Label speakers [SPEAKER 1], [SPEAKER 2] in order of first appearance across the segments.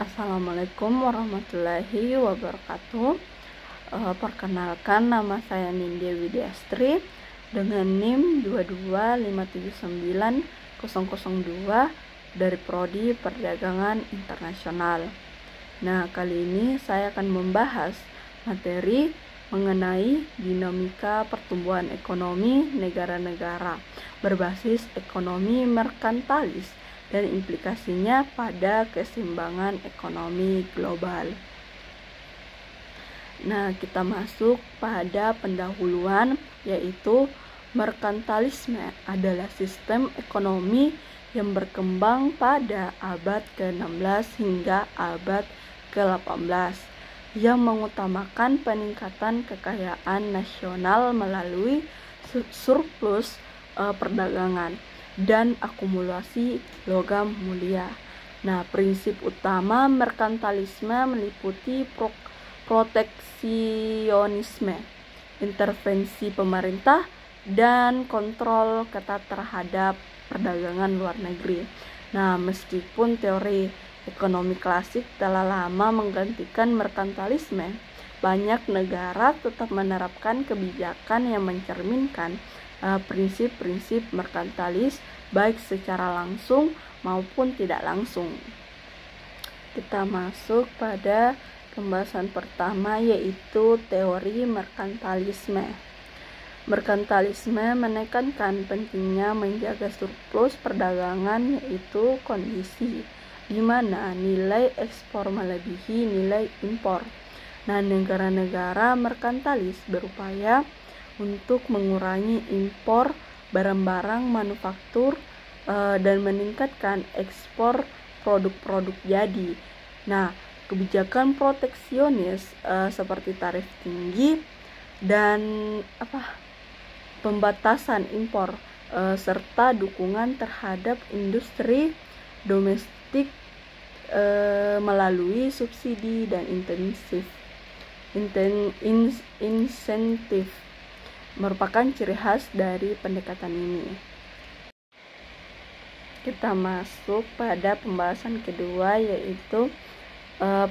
[SPEAKER 1] Assalamualaikum warahmatullahi wabarakatuh. Perkenalkan, nama saya Nindya Widiastri dengan NIM 225790002 dari Prodi Perdagangan Internasional. Nah, kali ini saya akan membahas materi mengenai dinamika pertumbuhan ekonomi negara-negara berbasis ekonomi merkantilis dan implikasinya pada keseimbangan ekonomi global. Nah, kita masuk pada pendahuluan, yaitu merkantilisme adalah sistem ekonomi yang berkembang pada abad ke-16 hingga abad ke-18 yang mengutamakan peningkatan kekayaan nasional melalui surplus perdagangan dan akumulasi logam mulia. Nah, prinsip utama merkantilisme meliputi proteksionisme, intervensi pemerintah, dan kontrol ketat terhadap perdagangan luar negeri. Nah, meskipun teori ekonomi klasik telah lama menggantikan merkantilisme, banyak negara tetap menerapkan kebijakan yang mencerminkan prinsip-prinsip merkantilis baik secara langsung maupun tidak langsung. Kita masuk pada pembahasan pertama, yaitu teori merkantilisme. Merkantilisme menekankan pentingnya menjaga surplus perdagangan, yaitu kondisi di mana nilai ekspor melebihi nilai impor. Nah, negara-negara merkantilis berupaya untuk mengurangi impor barang-barang manufaktur dan meningkatkan ekspor produk-produk jadi. Nah, kebijakan proteksionis seperti tarif tinggi dan pembatasan impor serta dukungan terhadap industri domestik melalui subsidi dan insentif merupakan ciri khas dari pendekatan ini. Kita masuk pada pembahasan kedua, yaitu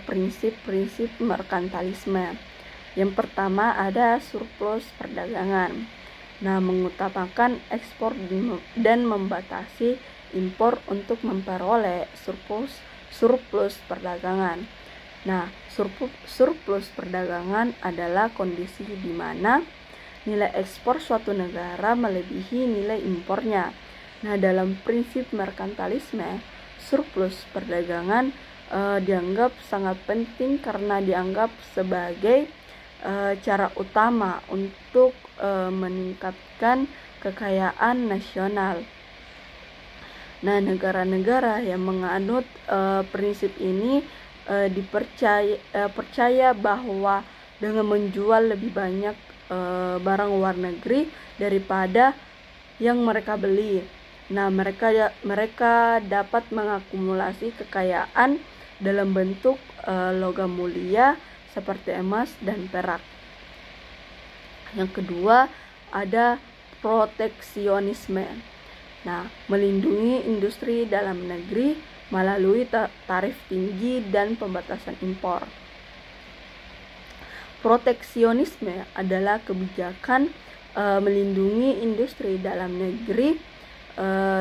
[SPEAKER 1] prinsip-prinsip merkantilisme. Yang pertama ada surplus perdagangan. Nah, mengutamakan ekspor dan membatasi impor untuk memperoleh surplus perdagangan. Nah, surplus perdagangan adalah kondisi di mana nilai ekspor suatu negara melebihi nilai impornya. Nah, dalam prinsip merkantilisme, surplus perdagangan dianggap sangat penting karena dianggap sebagai cara utama untuk meningkatkan kekayaan nasional. Nah, negara-negara yang menganut prinsip ini percaya bahwa dengan menjual lebih banyak barang luar negeri daripada yang mereka beli, nah mereka dapat mengakumulasi kekayaan dalam bentuk logam mulia seperti emas dan perak. Yang kedua ada proteksionisme. Nah, melindungi industri dalam negeri melalui tarif tinggi dan pembatasan impor. Proteksionisme adalah kebijakan melindungi industri dalam negeri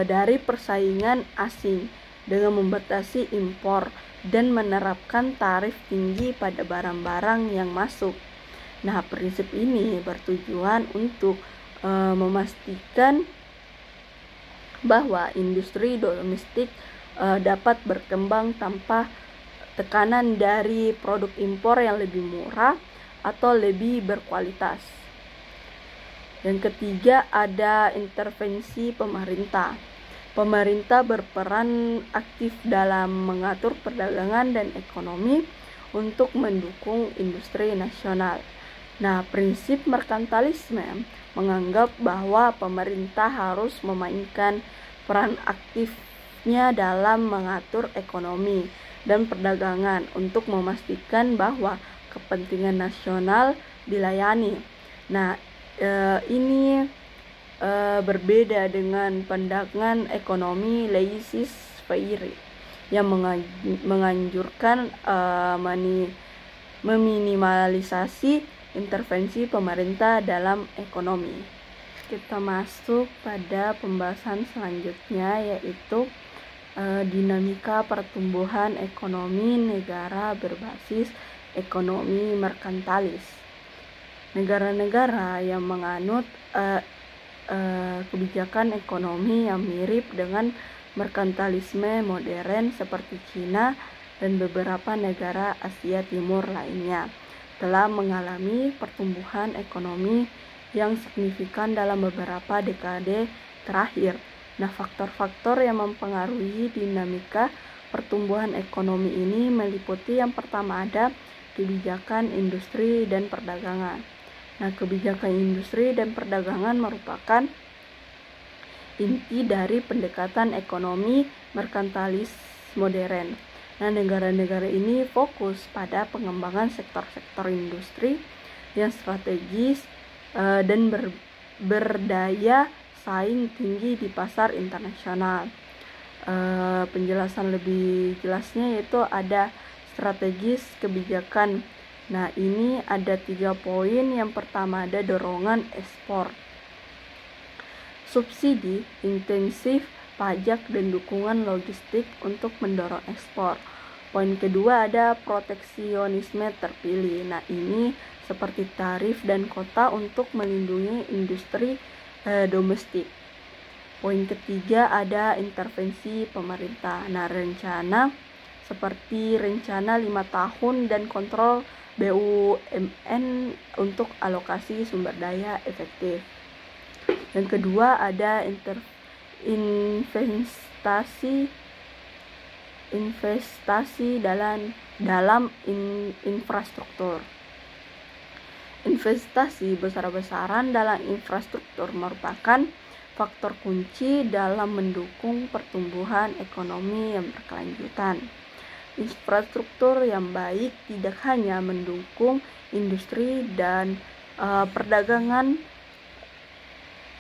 [SPEAKER 1] dari persaingan asing dengan membatasi impor dan menerapkan tarif tinggi pada barang-barang yang masuk. Nah, prinsip ini bertujuan untuk memastikan bahwa industri domestik dapat berkembang tanpa tekanan dari produk impor yang lebih murah atau lebih berkualitas. Yang ketiga ada intervensi pemerintah. Pemerintah berperan aktif dalam mengatur perdagangan dan ekonomi untuk mendukung industri nasional. Nah, prinsip merkantilisme menganggap bahwa pemerintah harus memainkan peran aktifnya dalam mengatur ekonomi dan perdagangan untuk memastikan bahwa kepentingan nasional dilayani. Nah, ini berbeda dengan pandangan ekonomi laissez-faire yang menganjurkan meminimalisasi intervensi pemerintah dalam ekonomi. Kita masuk pada pembahasan selanjutnya, yaitu dinamika pertumbuhan ekonomi negara berbasis ekonomi merkantilis. Negara-negara yang menganut kebijakan ekonomi yang mirip dengan merkantilisme modern seperti Cina dan beberapa negara Asia Timur lainnya telah mengalami pertumbuhan ekonomi yang signifikan dalam beberapa dekade terakhir. Nah, faktor-faktor yang mempengaruhi dinamika pertumbuhan ekonomi ini meliputi yang pertama ada kebijakan industri dan perdagangan. Nah, kebijakan industri dan perdagangan merupakan inti dari pendekatan ekonomi merkantilis modern. Nah, negara-negara ini fokus pada pengembangan sektor-sektor industri yang strategis dan berdaya saing tinggi di pasar internasional. Penjelasan lebih jelasnya yaitu ada strategis kebijakan. Nah, ini ada 3 poin. Yang pertama ada dorongan ekspor, subsidi intensif, pajak, dan dukungan logistik untuk mendorong ekspor. Poin kedua ada proteksionisme terpilih. Nah, ini seperti tarif dan kota untuk melindungi industri domestik. Poin ketiga ada intervensi pemerintah. Nah, rencana seperti rencana 5 tahun dan kontrol BUMN untuk alokasi sumber daya efektif. Yang kedua ada investasi dalam infrastruktur. Investasi besar-besaran dalam infrastruktur merupakan faktor kunci dalam mendukung pertumbuhan ekonomi yang berkelanjutan. Infrastruktur yang baik tidak hanya mendukung industri dan perdagangan,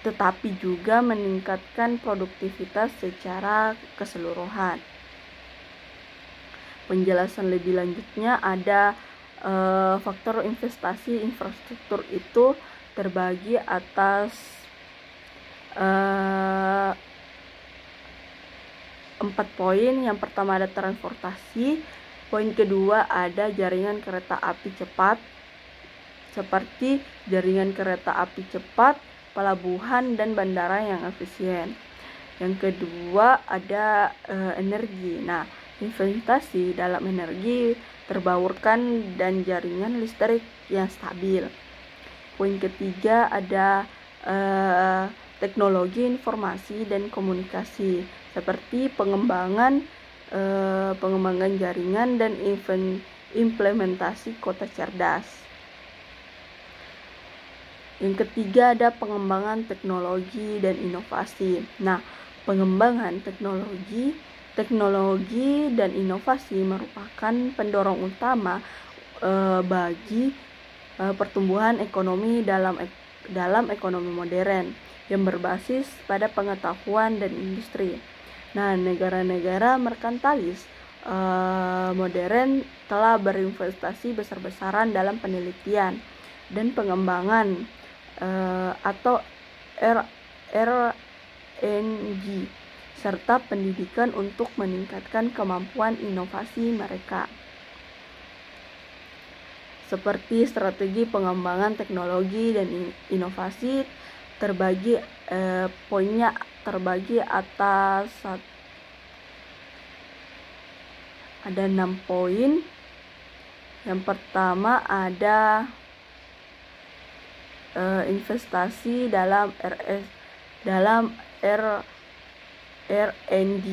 [SPEAKER 1] tetapi juga meningkatkan produktivitas secara keseluruhan. Penjelasan lebih lanjutnya ada faktor investasi infrastruktur itu terbagi atas 4 poin. Yang pertama ada transportasi. Poin kedua ada jaringan kereta api cepat, seperti jaringan kereta api cepat, pelabuhan, dan bandara yang efisien. Yang kedua ada energi. Nah, investasi dalam energi terbarukan dan jaringan listrik yang stabil. Poin ketiga ada teknologi informasi dan komunikasi, seperti pengembangan jaringan dan implementasi kota cerdas. Yang ketiga ada pengembangan teknologi dan inovasi. Nah, pengembangan teknologi dan inovasi merupakan pendorong utama bagi pertumbuhan ekonomi dalam ekonomi modern yang berbasis pada pengetahuan dan industri. Nah, negara-negara merkantilis modern telah berinvestasi besar-besaran dalam penelitian dan pengembangan atau R&D serta pendidikan untuk meningkatkan kemampuan inovasi mereka. Seperti strategi pengembangan teknologi dan inovasi poinnya terbagi atas ada 6 poin. Yang pertama ada investasi dalam R&D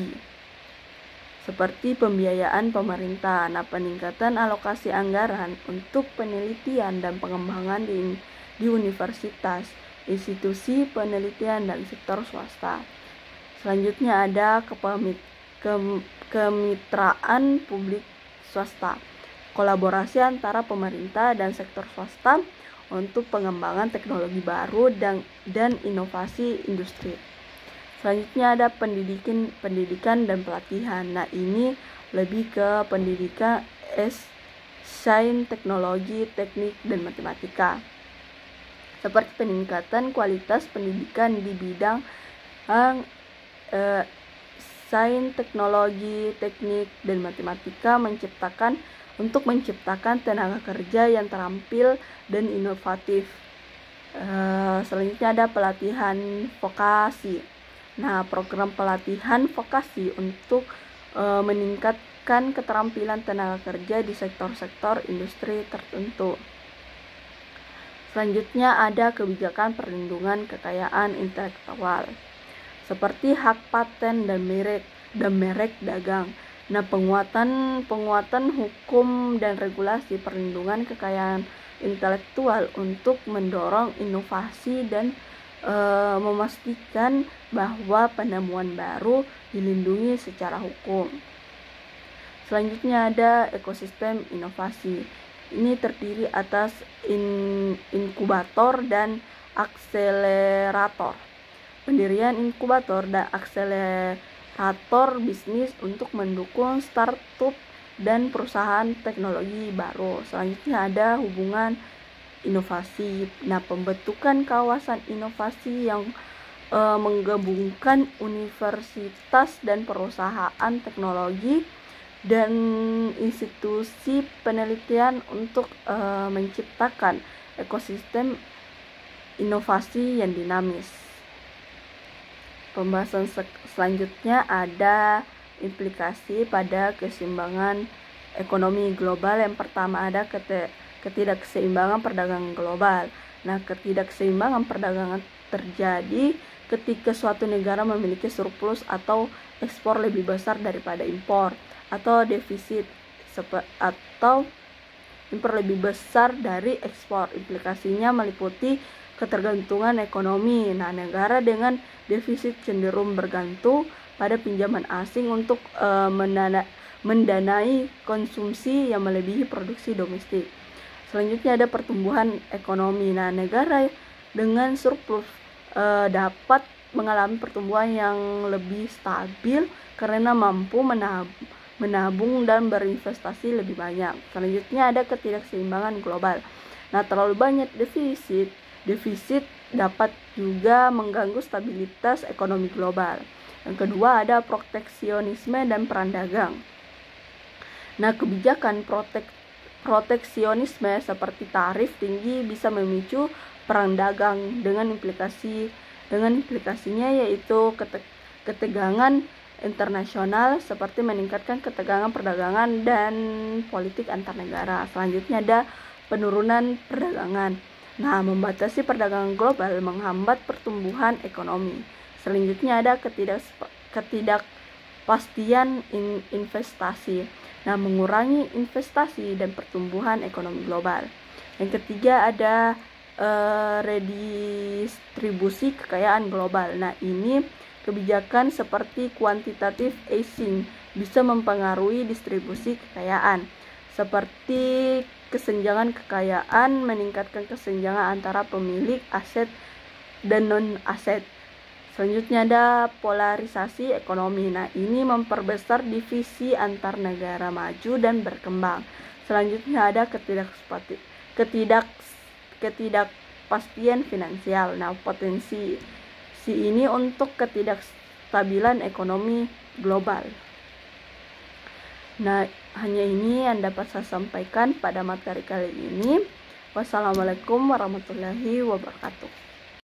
[SPEAKER 1] seperti pembiayaan pemerintah. Nah, peningkatan alokasi anggaran untuk penelitian dan pengembangan di universitas, institusi penelitian, dan sektor swasta. Selanjutnya ada kemitraan publik swasta, kolaborasi antara pemerintah dan sektor swasta untuk pengembangan teknologi baru dan inovasi industri. Selanjutnya ada pendidikan dan pelatihan. Nah, ini lebih ke pendidikan sains, teknologi, teknik, dan matematika. Seperti peningkatan kualitas pendidikan di bidang sains, teknologi, teknik, dan matematika untuk menciptakan tenaga kerja yang terampil dan inovatif. Selanjutnya ada pelatihan vokasi. Nah, program pelatihan vokasi untuk meningkatkan keterampilan tenaga kerja di sektor-sektor industri tertentu. Selanjutnya ada kebijakan perlindungan kekayaan intelektual, seperti hak paten dan merek dagang. Nah, penguatan hukum dan regulasi perlindungan kekayaan intelektual untuk mendorong inovasi dan memastikan bahwa penemuan baru dilindungi secara hukum. Selanjutnya ada ekosistem inovasi. Ini terdiri atas inkubator dan akselerator. Pendirian inkubator dan akselerator bisnis untuk mendukung startup dan perusahaan teknologi baru. Selanjutnya ada hubungan inovasi. Nah, pembentukan kawasan inovasi yang menggabungkan universitas dan perusahaan teknologi dan institusi penelitian untuk menciptakan ekosistem inovasi yang dinamis. Pembahasan selanjutnya ada implikasi pada keseimbangan ekonomi global. Yang pertama ada ketidakseimbangan perdagangan global. Nah, ketidakseimbangan perdagangan terjadi ketika suatu negara memiliki surplus atau ekspor lebih besar daripada impor, atau defisit atau impor lebih besar dari ekspor. Implikasinya meliputi ketergantungan ekonomi. Nah, negara dengan defisit cenderung bergantung pada pinjaman asing untuk mendanai konsumsi yang melebihi produksi domestik. Selanjutnya ada pertumbuhan ekonomi. Nah, negara dengan surplus dapat mengalami pertumbuhan yang lebih stabil karena mampu menabung dan berinvestasi lebih banyak. Selanjutnya ada ketidakseimbangan global. Nah, terlalu banyak defisit dapat juga mengganggu stabilitas ekonomi global. Yang kedua ada proteksionisme dan perang dagang. Nah, kebijakan proteksionisme seperti tarif tinggi bisa memicu perang dagang dengan implikasinya yaitu ketegangan internasional, seperti meningkatkan ketegangan perdagangan dan politik antar negara. Selanjutnya ada penurunan perdagangan. Nah, membatasi perdagangan global menghambat pertumbuhan ekonomi. Selanjutnya ada ketidakpastian investasi. Nah, mengurangi investasi dan pertumbuhan ekonomi global. Yang ketiga ada redistribusi kekayaan global. Nah, ini kebijakan seperti quantitative easing bisa mempengaruhi distribusi kekayaan, seperti kesenjangan kekayaan, meningkatkan kesenjangan antara pemilik aset dan non-aset. Selanjutnya ada polarisasi ekonomi. Nah, ini memperbesar divisi antar negara maju dan berkembang. Selanjutnya ada ketidakpastian finansial. Nah, potensi ini untuk ketidakstabilan ekonomi global. Nah, hanya ini yang dapat saya sampaikan pada materi kali ini. Wassalamualaikum warahmatullahi wabarakatuh.